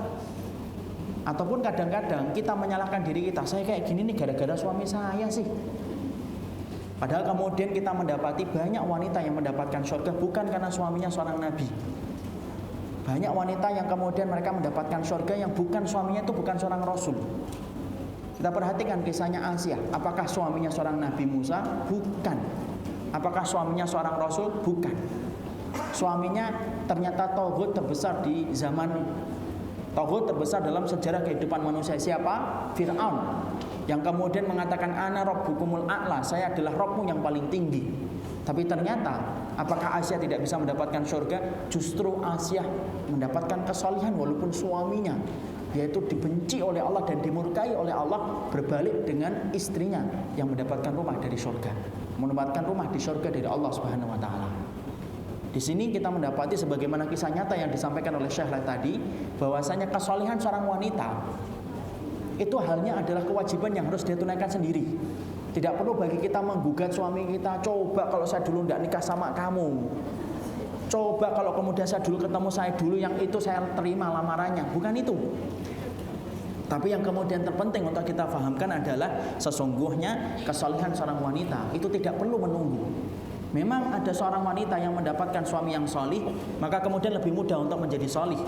Ataupun kadang-kadang kita menyalahkan diri kita, saya kayak gini nih gara-gara suami saya sih. Padahal kemudian kita mendapati banyak wanita yang mendapatkan surga bukan karena suaminya seorang nabi. Banyak wanita yang kemudian mereka mendapatkan surga yang bukan suaminya itu bukan seorang rasul. Kita perhatikan kisahnya Asia. Apakah suaminya seorang Nabi Musa? Bukan. Apakah suaminya seorang rasul? Bukan. Suaminya ternyata tauhid terbesar di zaman, tauhid terbesar dalam sejarah kehidupan manusia. Siapa? Fir'aun, yang kemudian mengatakan ana rabbukumul a'la, saya adalah Rabbmu yang paling tinggi. Tapi ternyata apakah Asia tidak bisa mendapatkan surga? Justru Asia mendapatkan kesalihan walaupun suaminya yaitu dibenci oleh Allah dan dimurkai oleh Allah, berbalik dengan istrinya yang mendapatkan rumah dari surga, mendapatkan rumah di surga dari Allah Subhanahu wa taala. Di sini kita mendapati sebagaimana kisah nyata yang disampaikan oleh Syekh tadi, bahwasanya kesalihan seorang wanita itu halnya adalah kewajiban yang harus dia tunaikan sendiri. Tidak perlu bagi kita menggugat suami kita, coba kalau saya dulu tidak nikah sama kamu, coba kalau kemudian saya dulu ketemu saya dulu yang itu saya terima lamarannya. Bukan itu. Tapi yang kemudian terpenting untuk kita fahamkan adalah sesungguhnya kesalihan seorang wanita itu tidak perlu menunggu. Memang ada seorang wanita yang mendapatkan suami yang solih, maka kemudian lebih mudah untuk menjadi solih.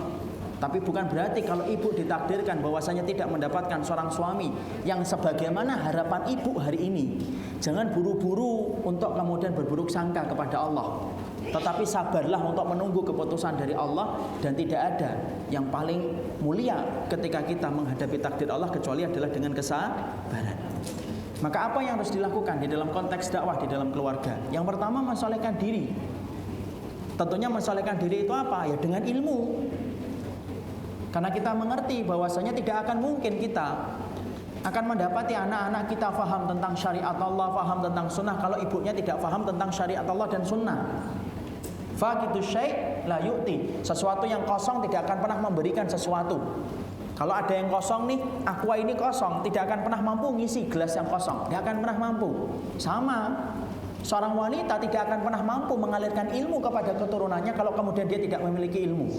Tapi bukan berarti kalau ibu ditakdirkan bahwasanya tidak mendapatkan seorang suami yang sebagaimana harapan ibu hari ini, jangan buru-buru untuk kemudian berburuk sangka kepada Allah. Tetapi sabarlah untuk menunggu keputusan dari Allah, dan tidak ada yang paling mulia ketika kita menghadapi takdir Allah kecuali adalah dengan kesabaran. Maka apa yang harus dilakukan di dalam konteks dakwah di dalam keluarga? Yang pertama, mensolehkan diri. Tentunya mensolehkan diri itu apa? Ya dengan ilmu. Karena kita mengerti bahwasanya tidak akan mungkin kita akan mendapati anak-anak kita faham tentang syariat Allah, faham tentang sunnah kalau ibunya tidak faham tentang syariat Allah dan sunnah. Faqidu syai' la yu'ti. Sesuatu yang kosong tidak akan pernah memberikan sesuatu. Kalau ada yang kosong nih, aqua ini kosong, tidak akan pernah mampu ngisi gelas yang kosong, tidak akan pernah mampu. Sama, seorang wanita tidak akan pernah mampu mengalirkan ilmu kepada keturunannya kalau kemudian dia tidak memiliki ilmu.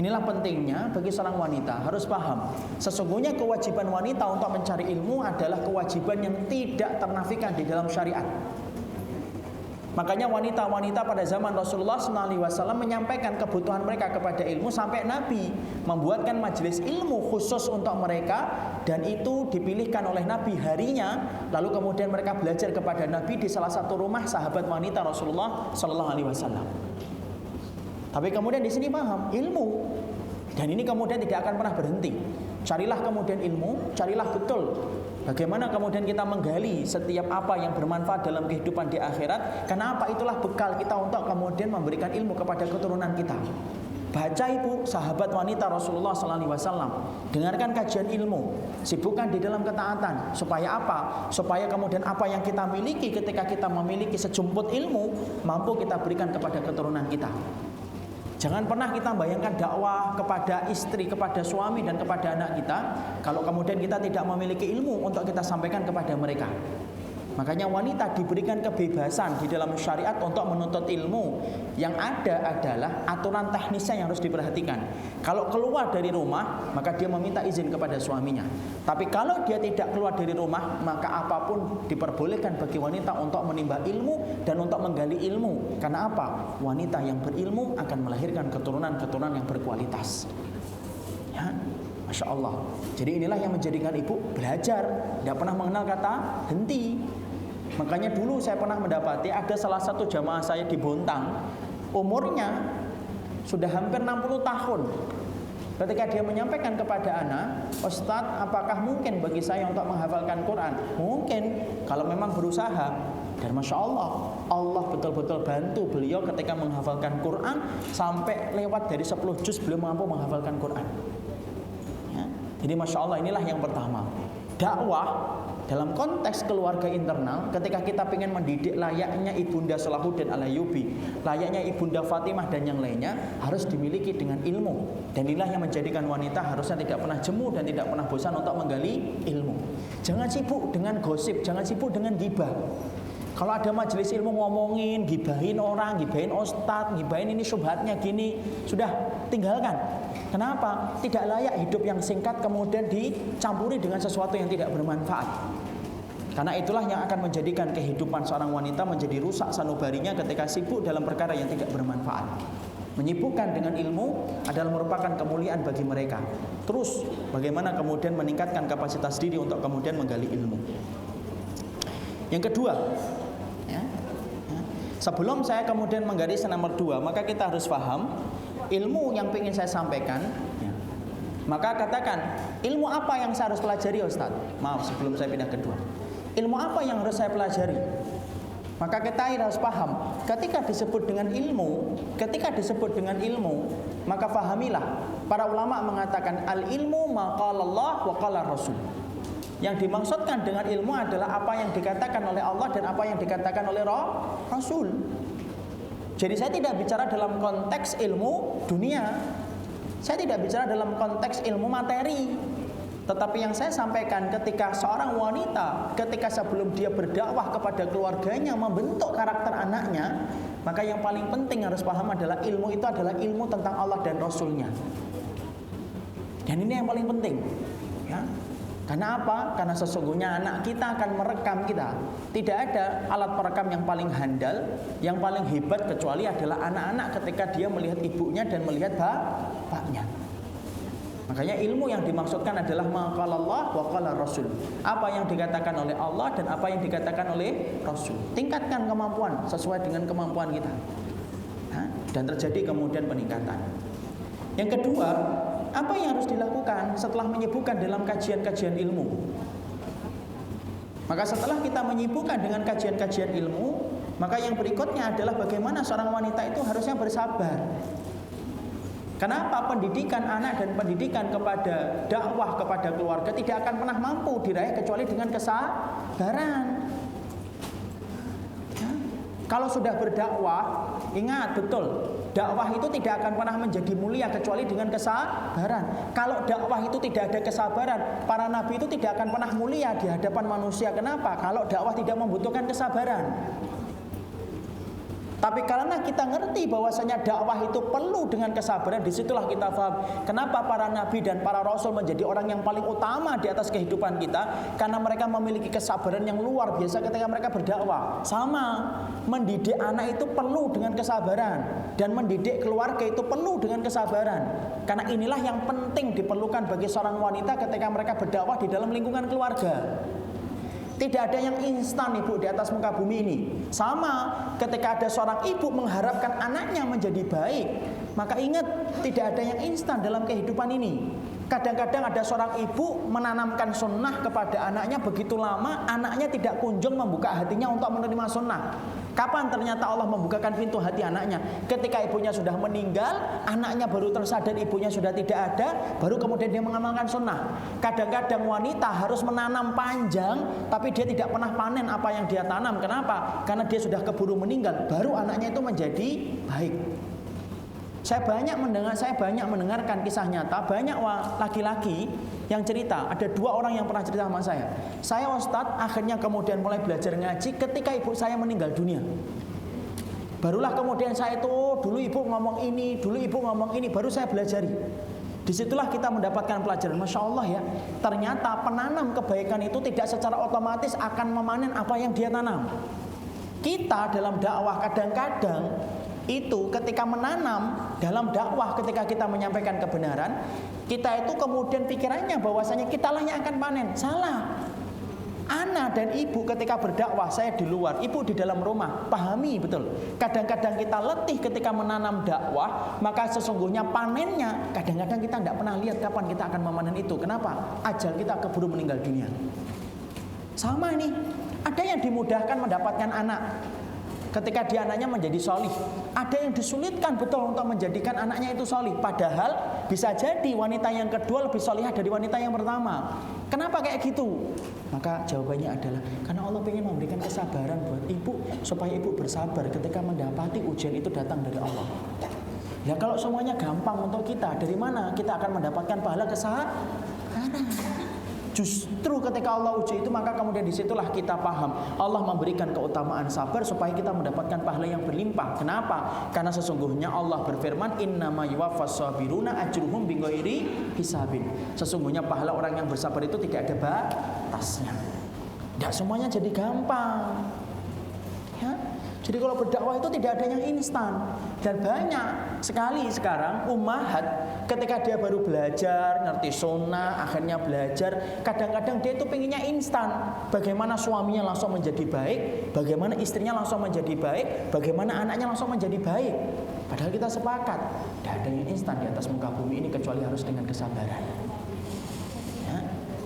Inilah pentingnya bagi seorang wanita harus paham. Sesungguhnya kewajiban wanita untuk mencari ilmu adalah kewajiban yang tidak ternafikan di dalam syariat. Makanya wanita-wanita pada zaman Rasulullah SAW menyampaikan kebutuhan mereka kepada ilmu sampai Nabi membuatkan majelis ilmu khusus untuk mereka, dan itu dipilihkan oleh Nabi harinya. Lalu kemudian mereka belajar kepada Nabi di salah satu rumah sahabat wanita Rasulullah SAW. Tapi kemudian di sini paham ilmu, dan ini kemudian tidak akan pernah berhenti. Carilah kemudian ilmu, carilah betul bagaimana kemudian kita menggali setiap apa yang bermanfaat dalam kehidupan di akhirat. Karena apa? Itulah bekal kita untuk kemudian memberikan ilmu kepada keturunan kita. Baca ibu, sahabat wanita Rasulullah SAW, dengarkan kajian ilmu, sibukkan di dalam ketaatan. Supaya apa? Supaya kemudian apa yang kita miliki ketika kita memiliki sejumput ilmu mampu kita berikan kepada keturunan kita. Jangan pernah kita bayangkan dakwah kepada istri, kepada suami, dan kepada anak kita kalau kemudian kita tidak memiliki ilmu untuk kita sampaikan kepada mereka. Makanya wanita diberikan kebebasan di dalam syariat untuk menuntut ilmu. Yang ada adalah aturan teknisnya yang harus diperhatikan. Kalau keluar dari rumah, maka dia meminta izin kepada suaminya. Tapi kalau dia tidak keluar dari rumah, maka apapun diperbolehkan bagi wanita untuk menimba ilmu dan untuk menggali ilmu. Karena apa? Wanita yang berilmu akan melahirkan keturunan-keturunan yang berkualitas. Ya, Masya Allah. Jadi inilah yang menjadikan ibu belajar, tidak pernah mengenal kata henti. Makanya dulu saya pernah mendapati ada salah satu jamaah saya di Bontang, umurnya sudah hampir 60 tahun. Ketika dia menyampaikan kepada anak, Ustadz, apakah mungkin bagi saya untuk menghafalkan Quran? Mungkin, kalau memang berusaha. Dan Masya Allah, Allah betul-betul bantu beliau ketika menghafalkan Quran. Sampai lewat dari 10 juz beliau mampu menghafalkan Quran. Ya. Jadi Masya Allah, inilah yang pertama. Dakwah dalam konteks keluarga internal, ketika kita ingin mendidik layaknya Ibunda Salahuddin Al-Ayyubi, layaknya Ibunda Fatimah dan yang lainnya, harus dimiliki dengan ilmu. Dan inilah yang menjadikan wanita harusnya tidak pernah jemu dan tidak pernah bosan untuk menggali ilmu. Jangan sibuk dengan gosip, jangan sibuk dengan gibah. Kalau ada majelis ilmu ngomongin, gibahin orang, gibahin ustadz, gibahin ini syubhatnya gini, sudah tinggalkan. Kenapa? Tidak layak hidup yang singkat kemudian dicampuri dengan sesuatu yang tidak bermanfaat. Karena itulah yang akan menjadikan kehidupan seorang wanita menjadi rusak sanubarinya ketika sibuk dalam perkara yang tidak bermanfaat. Menyibukkan dengan ilmu adalah merupakan kemuliaan bagi mereka. Terus bagaimana kemudian meningkatkan kapasitas diri untuk kemudian menggali ilmu. Yang kedua, sebelum saya kemudian menggaris nomor 2, maka kita harus paham ilmu yang ingin saya sampaikan. Maka katakan, ilmu apa yang saya harus pelajari Ustaz? Maaf, sebelum saya pindah kedua, ilmu apa yang harus saya pelajari? Maka kita harus paham, ketika disebut dengan ilmu, maka fahamilah, para ulama mengatakan al-ilmu ma qala Allah wa qala Rasul. Yang dimaksudkan dengan ilmu adalah apa yang dikatakan oleh Allah dan apa yang dikatakan oleh Rasul. Jadi saya tidak bicara dalam konteks ilmu dunia, saya tidak bicara dalam konteks ilmu materi. Tetapi yang saya sampaikan, ketika seorang wanita, ketika sebelum dia berdakwah kepada keluarganya, membentuk karakter anaknya, maka yang paling penting harus paham adalah ilmu itu adalah ilmu tentang Allah dan Rasulnya. Dan ini yang paling penting, ya. Karena apa? Karena sesungguhnya anak kita akan merekam kita. Tidak ada alat perekam yang paling handal, yang paling hebat kecuali adalah anak-anak ketika dia melihat ibunya dan melihat bapaknya. Makanya ilmu yang dimaksudkan adalah maqala Allah wa qala Rasul. Apa yang dikatakan oleh Allah dan apa yang dikatakan oleh Rasul. Tingkatkan kemampuan sesuai dengan kemampuan kita. Dan terjadi kemudian peningkatan. Yang kedua, apa yang harus dilakukan setelah menyibukkan dalam kajian-kajian ilmu? Maka setelah kita menyibukkan dengan kajian-kajian ilmu, maka yang berikutnya adalah bagaimana seorang wanita itu harusnya bersabar. Kenapa? Pendidikan anak dan pendidikan kepada dakwah kepada keluarga tidak akan pernah mampu diraih kecuali dengan kesabaran. Kalau sudah berdakwah, ingat betul, dakwah itu tidak akan pernah menjadi mulia kecuali dengan kesabaran. Kalau dakwah itu tidak ada kesabaran, para nabi itu tidak akan pernah mulia di hadapan manusia. Kenapa? Kalau dakwah tidak membutuhkan kesabaran. Tapi karena kita ngerti bahwasanya dakwah itu perlu dengan kesabaran, disitulah kita paham kenapa para nabi dan para rasul menjadi orang yang paling utama di atas kehidupan kita, karena mereka memiliki kesabaran yang luar biasa ketika mereka berdakwah. Sama, mendidik anak itu perlu dengan kesabaran, dan mendidik keluarga itu perlu dengan kesabaran. Karena inilah yang penting diperlukan bagi seorang wanita ketika mereka berdakwah di dalam lingkungan keluarga. Tidak ada yang instan, ibu, di atas muka bumi ini. Sama, ketika ada seorang ibu mengharapkan anaknya menjadi baik, maka ingat, tidak ada yang instan dalam kehidupan ini. Kadang-kadang ada seorang ibu menanamkan sunnah kepada anaknya begitu lama, anaknya tidak kunjung membuka hatinya untuk menerima sunnah. Kapan ternyata Allah membukakan pintu hati anaknya? Ketika ibunya sudah meninggal, anaknya baru tersadar ibunya sudah tidak ada, baru kemudian dia mengamalkan sunnah. Kadang-kadang wanita harus menanam panjang, tapi dia tidak pernah panen apa yang dia tanam. Kenapa? Karena dia sudah keburu meninggal, baru anaknya itu menjadi baik. Saya banyak mendengarkan kisah nyata, banyak laki-laki yang cerita. Ada 2 orang yang pernah cerita sama saya. Saya Ustadz akhirnya kemudian mulai belajar ngaji ketika ibu saya meninggal dunia. Barulah kemudian saya itu, dulu ibu ngomong ini, baru saya belajari. Disitulah kita mendapatkan pelajaran. Masya Allah ya, ternyata penanam kebaikan itu tidak secara otomatis akan memanen apa yang dia tanam. Kita dalam dakwah kadang-kadang itu ketika menanam dalam dakwah, ketika kita menyampaikan kebenaran, kita itu kemudian pikirannya bahwasanya kitalah yang akan panen. Salah. Anak dan ibu ketika berdakwah, saya di luar, ibu di dalam rumah, pahami betul. Kadang-kadang kita letih ketika menanam dakwah, maka sesungguhnya panennya kadang-kadang kita tidak pernah lihat kapan kita akan memanen itu. Kenapa? Ajal kita keburu meninggal dunia. Sama nih, ada yang dimudahkan mendapatkan anak ketika dia anaknya menjadi solih. Ada yang disulitkan betul untuk menjadikan anaknya itu solih. Padahal bisa jadi wanita yang kedua lebih solihah dari wanita yang pertama. Kenapa kayak gitu? Maka jawabannya adalah karena Allah ingin memberikan kesabaran buat ibu, supaya ibu bersabar ketika mendapati ujian itu datang dari Allah. Ya kalau semuanya gampang untuk kita, dari mana kita akan mendapatkan pahala kesabaran? Justru ketika Allah uji itu, maka kemudian disitulah kita paham Allah memberikan keutamaan sabar supaya kita mendapatkan pahala yang berlimpah. Kenapa? Karena sesungguhnya Allah berfirman, innama yuwaffas sabiruna ajruhum bighairi hisabin. Sesungguhnya pahala orang yang bersabar itu tidak ada batasnya. Tidak semuanya jadi gampang ya? Jadi kalau berdakwah itu tidak ada yang instan. Dan banyak sekali sekarang ummahat ketika dia baru belajar, ngerti sunnah, akhirnya belajar, kadang-kadang dia itu pengennya instan. Bagaimana suaminya langsung menjadi baik, bagaimana istrinya langsung menjadi baik, bagaimana anaknya langsung menjadi baik. Padahal kita sepakat, tidak ada yang instan di atas muka bumi ini kecuali harus dengan kesabaran.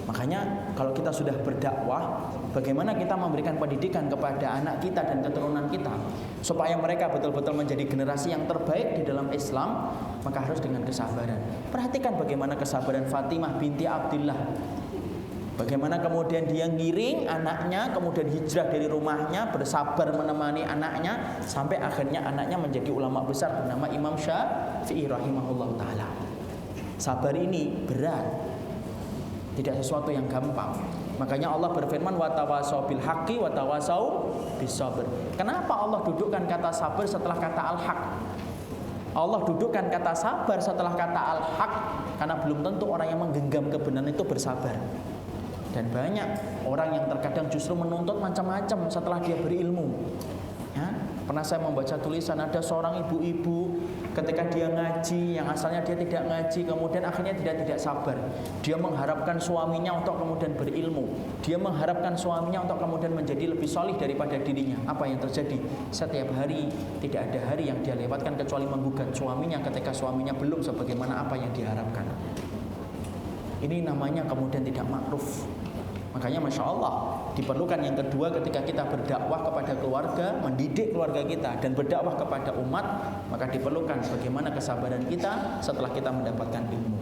Makanya kalau kita sudah berdakwah, bagaimana kita memberikan pendidikan kepada anak kita dan keturunan kita supaya mereka betul-betul menjadi generasi yang terbaik di dalam Islam, maka harus dengan kesabaran. Perhatikan bagaimana kesabaran Fatimah binti Abdullah. Bagaimana kemudian dia ngiring anaknya, kemudian hijrah dari rumahnya, bersabar menemani anaknya, sampai akhirnya anaknya menjadi ulama besar bernama Imam Syafi'i rahimahullah ta'ala. Sabar ini berat, tidak sesuatu yang gampang. Makanya Allah berfirman, watawasau bil haqqi watawasau bis sabr. Kenapa Allah dudukkan kata sabar setelah kata al-haq? Allah dudukkan kata sabar setelah kata al-haq karena belum tentu orang yang menggenggam kebenaran itu bersabar. Dan banyak orang yang terkadang justru menuntut macam-macam setelah dia berilmu. Ya, pernah saya membaca tulisan ada seorang ibu-ibu ketika dia ngaji, yang asalnya dia tidak ngaji, kemudian akhirnya tidak sabar. Dia mengharapkan suaminya untuk kemudian berilmu. Dia mengharapkan suaminya untuk kemudian menjadi lebih solih daripada dirinya. Apa yang terjadi? Setiap hari tidak ada hari yang dia lewatkan kecuali menggugat suaminya ketika suaminya belum sebagaimana apa yang diharapkan. Ini namanya kemudian tidak makruf. Makanya Masya Allah, diperlukan yang kedua ketika kita berdakwah kepada keluarga, mendidik keluarga kita dan berdakwah kepada umat, maka diperlukan bagaimana kesabaran kita setelah kita mendapatkan ilmu.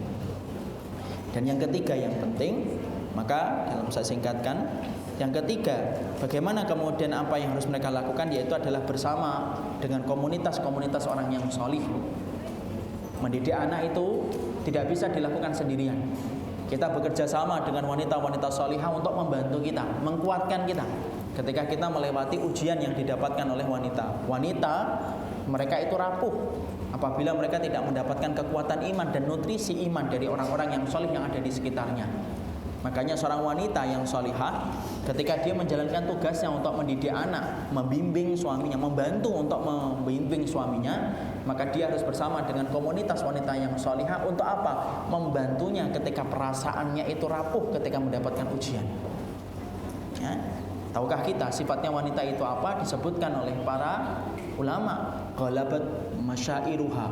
Dan yang ketiga yang penting, maka dalam saya singkatkan, yang ketiga, bagaimana kemudian apa yang harus mereka lakukan, yaitu adalah bersama dengan komunitas-komunitas orang yang solih. Mendidik anak itu tidak bisa dilakukan sendirian. Kita bekerja sama dengan wanita-wanita solihah untuk membantu kita, menguatkan kita. ketika kita melewati ujian yang didapatkan oleh wanita. Wanita, mereka itu rapuh apabila mereka tidak mendapatkan kekuatan iman dan nutrisi iman dari orang-orang yang solih yang ada di sekitarnya. Makanya seorang wanita yang solihah, ketika dia menjalankan tugasnya untuk mendidik anak, membimbing suaminya, membantu untuk membimbing suaminya, maka dia harus bersama dengan komunitas wanita yang solihah untuk apa? Membantunya ketika perasaannya itu rapuh ketika mendapatkan ujian. Ya. Tahukah kita sifatnya wanita itu apa? Disebutkan oleh para ulama, ghalabat masyairuha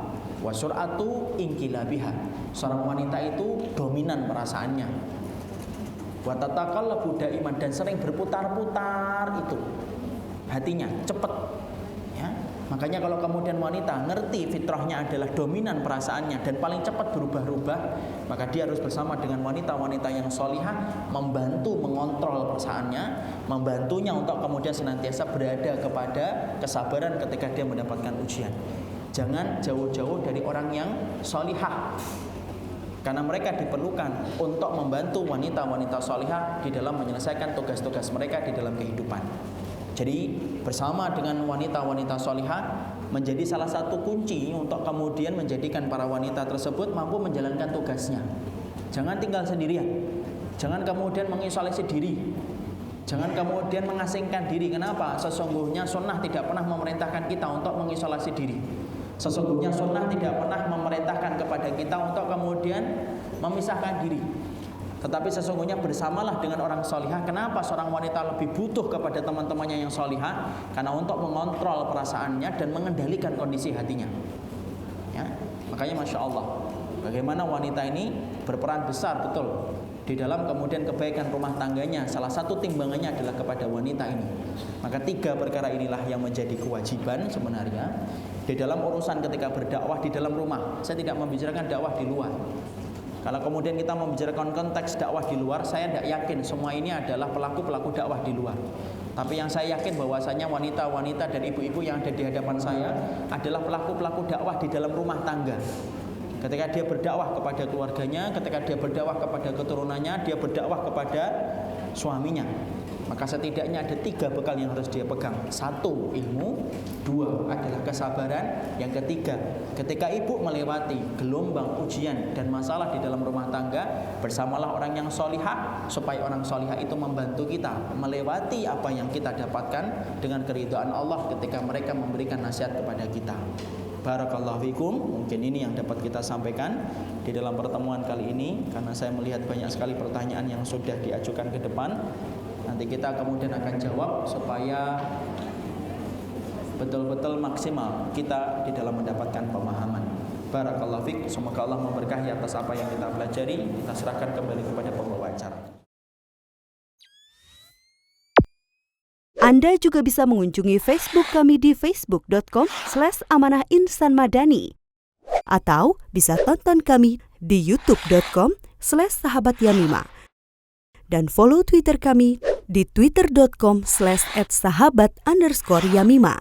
wa sur'atu inqilabiha. Seorang wanita itu dominan perasaannya. Wa tataqallabu daiman, dan sering berputar-putar itu hatinya, cepat. Ya. Makanya kalau kemudian wanita ngerti fitrahnya adalah dominan perasaannya dan paling cepat berubah-ubah, maka dia harus bersama dengan wanita-wanita yang solihah, membantu mengontrol perasaannya, membantunya untuk kemudian senantiasa berada kepada kesabaran ketika dia mendapatkan ujian. Jangan jauh-jauh dari orang yang solihah, karena mereka diperlukan untuk membantu wanita-wanita solihah di dalam menyelesaikan tugas-tugas mereka di dalam kehidupan. Jadi bersama dengan wanita-wanita solihah menjadi salah satu kunci untuk kemudian menjadikan para wanita tersebut mampu menjalankan tugasnya. Jangan tinggal sendirian. Jangan kemudian mengisolasi diri. Jangan kemudian mengasingkan diri. Kenapa? Sesungguhnya sunnah tidak pernah memerintahkan kita untuk mengisolasi diri. Sesungguhnya sunnah tidak pernah memerintahkan kepada kita untuk kemudian memisahkan diri. Tetapi sesungguhnya bersamalah dengan orang solihah. Kenapa seorang wanita lebih butuh kepada teman-temannya yang solihah? Karena untuk mengontrol perasaannya dan mengendalikan kondisi hatinya. Ya, makanya Masya Allah, bagaimana wanita ini berperan besar betul di dalam kemudian kebaikan rumah tangganya. Salah satu timbangannya adalah kepada wanita ini. Maka 3 perkara inilah yang menjadi kewajiban sebenarnya di dalam urusan ketika berdakwah di dalam rumah. Saya tidak membicarakan dakwah di luar. Kalau kemudian kita membicarakan konteks dakwah di luar, saya tidak yakin semua ini adalah pelaku-pelaku dakwah di luar. Tapi yang saya yakin bahwasanya wanita-wanita dan ibu-ibu yang ada di hadapan saya adalah pelaku-pelaku dakwah di dalam rumah tangga. Ketika dia berdakwah kepada keluarganya, ketika dia berdakwah kepada keturunannya, dia berdakwah kepada suaminya. Maka setidaknya ada 3 bekal yang harus dia pegang. 1, ilmu. 2, adalah kesabaran. Yang ketiga, ketika ibu melewati gelombang ujian dan masalah di dalam rumah tangga, bersamalah orang yang solihah, supaya orang solihah itu membantu kita melewati apa yang kita dapatkan dengan keridhaan Allah ketika mereka memberikan nasihat kepada kita. Barakallahu fikum. Mungkin ini yang dapat kita sampaikan di dalam pertemuan kali ini, karena saya melihat banyak sekali pertanyaan yang sudah diajukan ke depan. Nanti kita kemudian akan jawab supaya betul-betul maksimal kita di dalam mendapatkan pemahaman. Barakallahu fik. Semoga Allah memberkahi atas apa yang kita pelajari. Kita serahkan kembali kepada pembawa acara. Anda juga bisa mengunjungi Facebook kami di facebook.com/amanahinsanmadani atau bisa tonton kami di youtube.com/sahabatyamima dan follow Twitter kami di twitter.com/@sahabat_yamima.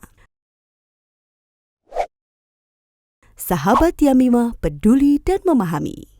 Sahabat Yamima, peduli dan memahami.